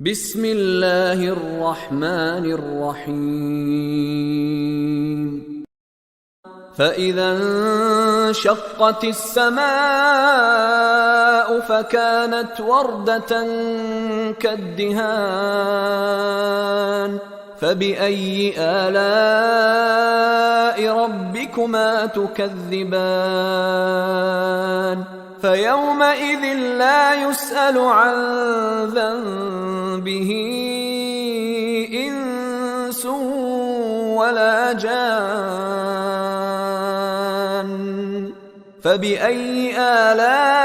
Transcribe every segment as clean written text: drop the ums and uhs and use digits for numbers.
بسم الله الرحمن الرحيم فإذا انشقت السماء فكانت وردة كالدهان فبأي آلاء ربكما تكذبان فيومئذ لا يسأل عن ذنبه إنس ولا جان فبأي آلاء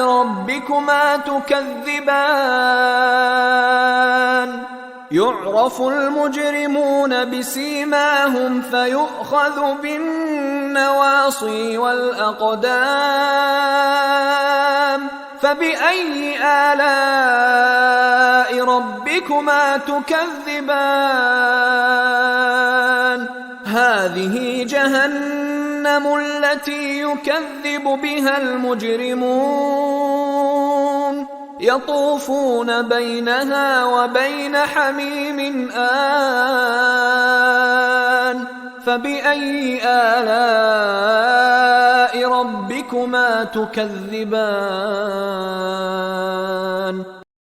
ربكما تكذبان يعرف المجرمون بسيماهم فيؤخذ بالنواصي والأقدام فبأي آلاء ربكما تكذبان هذه جهنم التي يكذب بها المجرمون يطوفون بينها وبين حميم آن فبأي آلاء ربكما تكذبان